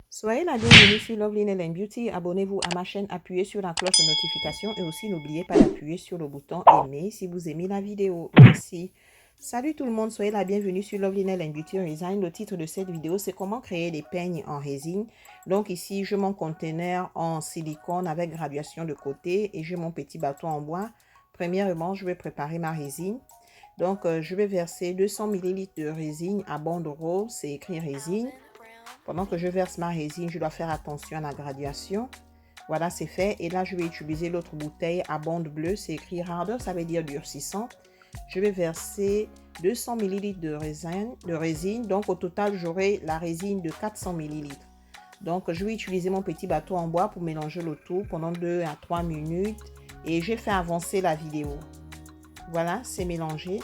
Soyez la bienvenue sur Lovely Nail Beauty. Abonnez-vous à ma chaîne, appuyez sur la cloche de notification et aussi n'oubliez pas d'appuyer sur le bouton aimer si vous aimez la vidéo. Merci. Salut tout le monde, soyez la bienvenue sur Lovely Nail Beauty Design. Le titre de cette vidéo, c'est comment créer des peignes en résine. Donc ici, j'ai mon conteneur en silicone avec graduation de côté et j'ai mon petit bâton en bois. Premièrement, je vais préparer ma résine. Donc, je vais verser 200 ml de résine à bande rose, c'est écrit résine. Pendant que je verse ma résine, je dois faire attention à la graduation. Voilà, c'est fait. Et là, je vais utiliser l'autre bouteille à bande bleue. C'est écrit harder, ça veut dire durcissant. Je vais verser 200 ml de résine. Donc, au total, j'aurai la résine de 400 ml. Donc, je vais utiliser mon petit bateau en bois pour mélanger le tout pendant 2 à 3 minutes. Et je vais faire avancer la vidéo. Voilà, c'est mélangé.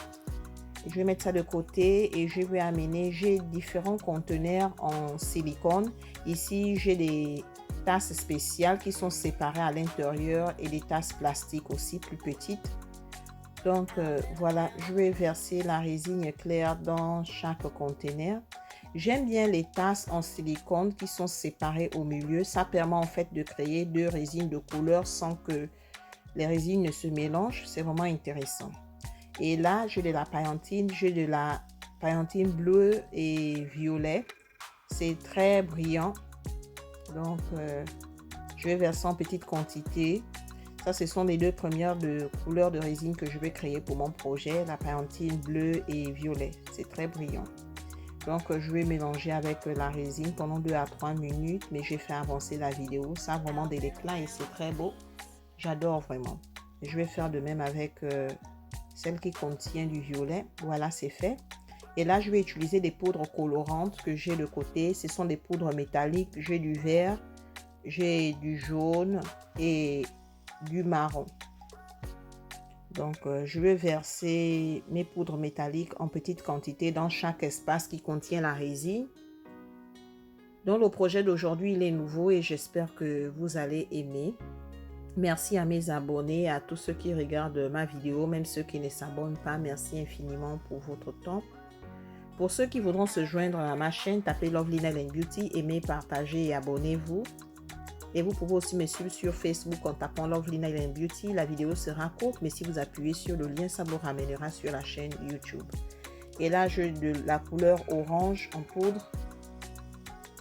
Je vais mettre ça de côté et je vais amener, j'ai différents conteneurs en silicone. Ici, j'ai des tasses spéciales qui sont séparées à l'intérieur et des tasses plastiques aussi plus petites. Donc, voilà, je vais verser la résine claire dans chaque conteneur. J'aime bien les tasses en silicone qui sont séparées au milieu. Ça permet en fait de créer deux résines de couleur sans que les résines ne se mélangent. C'est vraiment intéressant. Et là, j'ai de la paillantine. J'ai de la paillantine bleue et violet. C'est très brillant. Donc, je vais verser en petite quantité. Ça, ce sont les deux premières couleurs de résine que je vais créer pour mon projet. La paillantine bleue et violet. C'est très brillant. Donc, je vais mélanger avec la résine pendant 2 à 3 minutes. Mais j'ai fait avancer la vidéo. Ça a vraiment de l'éclat et c'est très beau. J'adore vraiment. Je vais faire de même avec celle qui contient du violet. Voilà, c'est fait. Et là, je vais utiliser des poudres colorantes que j'ai de côté. Ce sont des poudres métalliques. J'ai du vert, j'ai du jaune et du marron. Donc, je vais verser mes poudres métalliques en petite quantité dans chaque espace qui contient la résine. Donc, le projet d'aujourd'hui, il est nouveau et j'espère que vous allez aimer. Merci à mes abonnés, à tous ceux qui regardent ma vidéo, même ceux qui ne s'abonnent pas. Merci infiniment pour votre temps. Pour ceux qui voudront se joindre à ma chaîne, tapez Lovely Nail Beauty, aimez, partagez et abonnez-vous. Et vous pouvez aussi me suivre sur Facebook en tapant Lovely Nail Beauty. La vidéo sera courte, mais si vous appuyez sur le lien, ça vous ramènera sur la chaîne YouTube. Et là, j'ai de la couleur orange en poudre.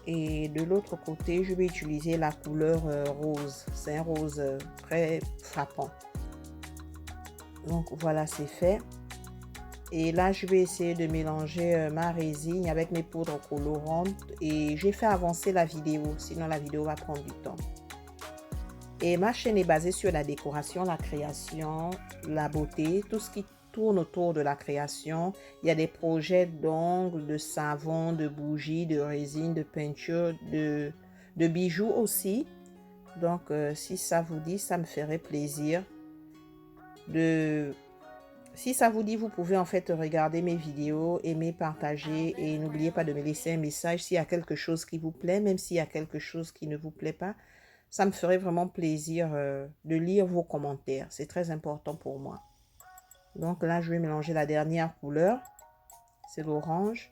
Et de l'autre côté, je vais utiliser la couleur rose. C'est un rose très frappant. Donc voilà, c'est fait. Et là, je vais essayer de mélanger ma résine avec mes poudres colorantes. Et j'ai fait avancer la vidéo, sinon la vidéo va prendre du temps. Et ma chaîne est basée sur la décoration, la création, la beauté, tout ce qui tourne autour de la création. Il y a des projets d'ongles, de savon, de bougies, de résine, de peinture, de bijoux aussi. Donc, si ça vous dit, ça me ferait plaisir. Si ça vous dit, vous pouvez en fait regarder mes vidéos, aimer, partager et n'oubliez pas de me laisser un message s'il y a quelque chose qui vous plaît, même s'il y a quelque chose qui ne vous plaît pas. Ça me ferait vraiment plaisir de lire vos commentaires. C'est très important pour moi. Donc là, je vais mélanger la dernière couleur. C'est l'orange.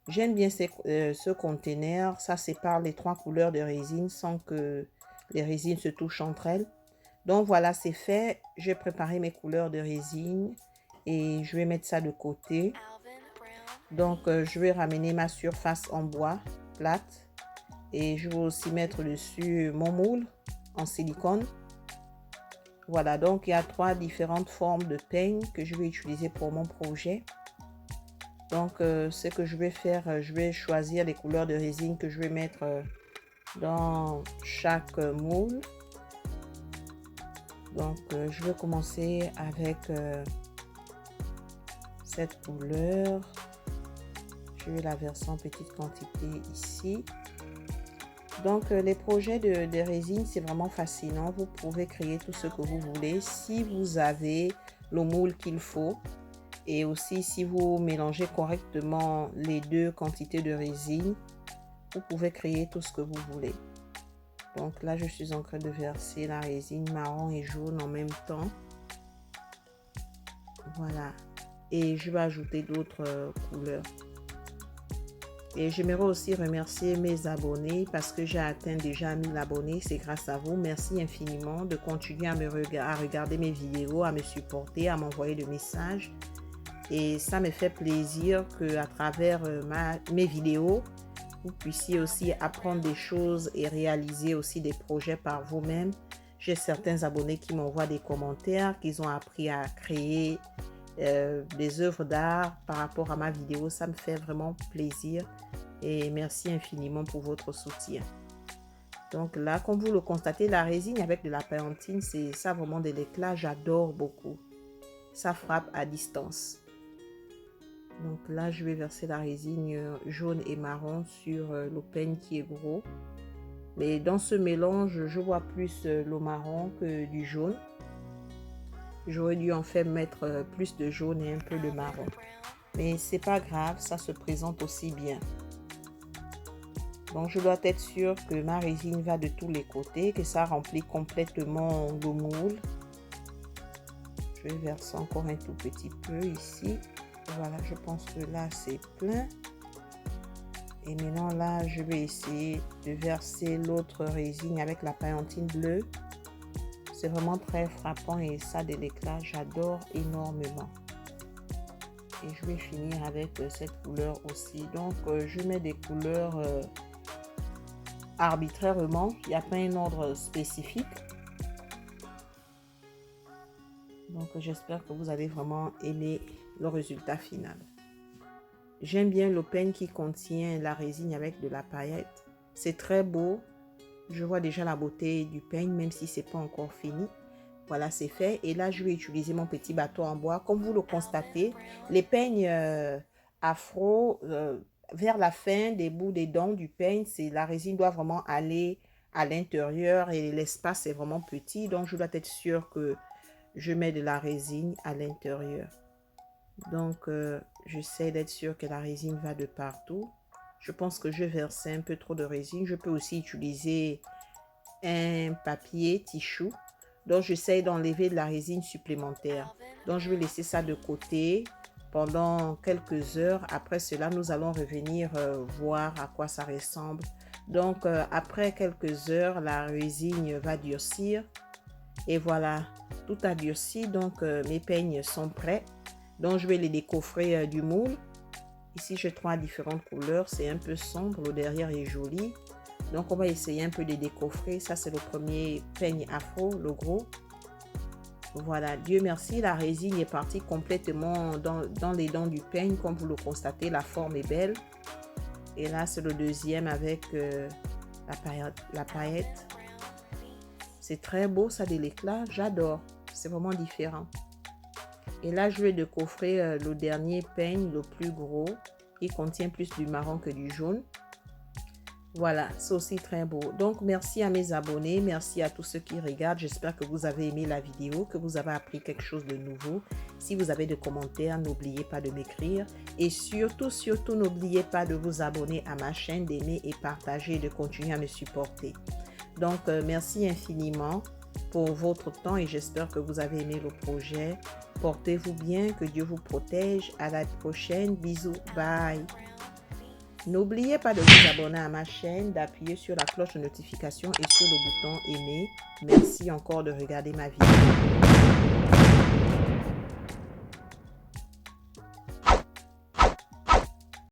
J'aime bien ce conteneur. Ça sépare les trois couleurs de résine sans que les résines se touchent entre elles. Donc voilà, c'est fait. J'ai préparé mes couleurs de résine et je vais mettre ça de côté. Donc, je vais ramener ma surface en bois plate et je vais aussi mettre dessus mon moule en silicone. Voilà, donc il y a 3 différentes formes de peigne que je vais utiliser pour mon projet. Donc, ce que je vais faire, je vais choisir les couleurs de résine que je vais mettre dans chaque moule. Donc, je vais commencer avec cette couleur. Je vais la verser en petite quantité ici. Donc, les projets de résine, c'est vraiment fascinant. Vous pouvez créer tout ce que vous voulez si vous avez le moule qu'il faut. Et aussi, si vous mélangez correctement les deux quantités de résine, vous pouvez créer tout ce que vous voulez. Donc là, je suis en train de verser la résine marron et jaune en même temps. Voilà. Et je vais ajouter d'autres couleurs. Et j'aimerais aussi remercier mes abonnés parce que j'ai atteint déjà 1000 abonnés. C'est grâce à vous. Merci infiniment de continuer à regarder mes vidéos, à me supporter, à m'envoyer des messages. Et ça me fait plaisir qu'à travers mes vidéos, vous puissiez aussi apprendre des choses et réaliser aussi des projets par vous-même. J'ai certains abonnés qui m'envoient des commentaires, qu'ils ont appris à créer des œuvres d'art par rapport à ma vidéo. Ça me fait vraiment plaisir et merci infiniment pour votre soutien. Donc là, comme vous le constatez, la résine avec de la paillantine, c'est ça vraiment de l'éclat. J'adore beaucoup. Ça frappe à distance. Donc là, je vais verser la résine jaune et marron sur le peigne qui est gros. Mais dans ce mélange, je vois plus le marron que du jaune. J'aurais dû en fait mettre plus de jaune et un peu de marron. Mais c'est pas grave, ça se présente aussi bien. Donc je dois être sûre que ma résine va de tous les côtés, que ça remplit complètement le moule. Je vais verser encore un tout petit peu ici. Voilà, je pense que là c'est plein. Et maintenant là, je vais essayer de verser l'autre résine avec la paillantine bleue. C'est vraiment très frappant et ça a de l'éclat, j'adore énormément. Et je vais finir avec cette couleur aussi. Donc je mets des couleurs arbitrairement, il n'y a pas un ordre spécifique. Donc j'espère que vous allez vraiment aimer le résultat final. J'aime bien le peigne qui contient la résine avec de la paillette. C'est très beau. Je vois déjà la beauté du peigne, même si ce n'est pas encore fini. Voilà, c'est fait. Et là, je vais utiliser mon petit bateau en bois. Comme vous le constatez, les peignes afro, vers la fin des bouts des dents du peigne, la résine doit vraiment aller à l'intérieur et l'espace est vraiment petit. Donc, je dois être sûre que je mets de la résine à l'intérieur. Donc, j'essaie d'être sûre que la résine va de partout. Je pense que je verse un peu trop de résine. Je peux aussi utiliser un papier tissu. Donc, j'essaie d'enlever de la résine supplémentaire. Donc, je vais laisser ça de côté pendant quelques heures. Après cela, nous allons revenir voir à quoi ça ressemble. Donc, après quelques heures, la résine va durcir. Et voilà, tout a durci. Donc, mes peignes sont prêts. Donc, je vais les décoffrer du moule. Ici, j'ai 3 différentes couleurs. C'est un peu sombre. Le derrière est joli. Donc, on va essayer un peu de décoffrer. Ça, c'est le premier peigne afro, le gros. Voilà, Dieu merci, la résine est partie complètement dans les dents du peigne. Comme vous le constatez, la forme est belle. Et là, c'est le deuxième avec la paillette. C'est très beau, ça a de l'éclat. J'adore. C'est vraiment différent. Et là, je vais décoffrer le dernier peigne, le plus gros, qui contient plus du marron que du jaune. Voilà, c'est aussi très beau. Donc, merci à mes abonnés, merci à tous ceux qui regardent. J'espère que vous avez aimé la vidéo, que vous avez appris quelque chose de nouveau. Si vous avez des commentaires, n'oubliez pas de m'écrire. Et surtout, n'oubliez pas de vous abonner à ma chaîne, d'aimer et partager et de continuer à me supporter. Donc, merci infiniment pour votre temps et j'espère que vous avez aimé le projet. Portez-vous bien, que Dieu vous protège. À la prochaine. Bisous. Bye. N'oubliez pas de vous abonner à ma chaîne, d'appuyer sur la cloche de notification et sur le bouton aimer. Merci encore de regarder ma vidéo.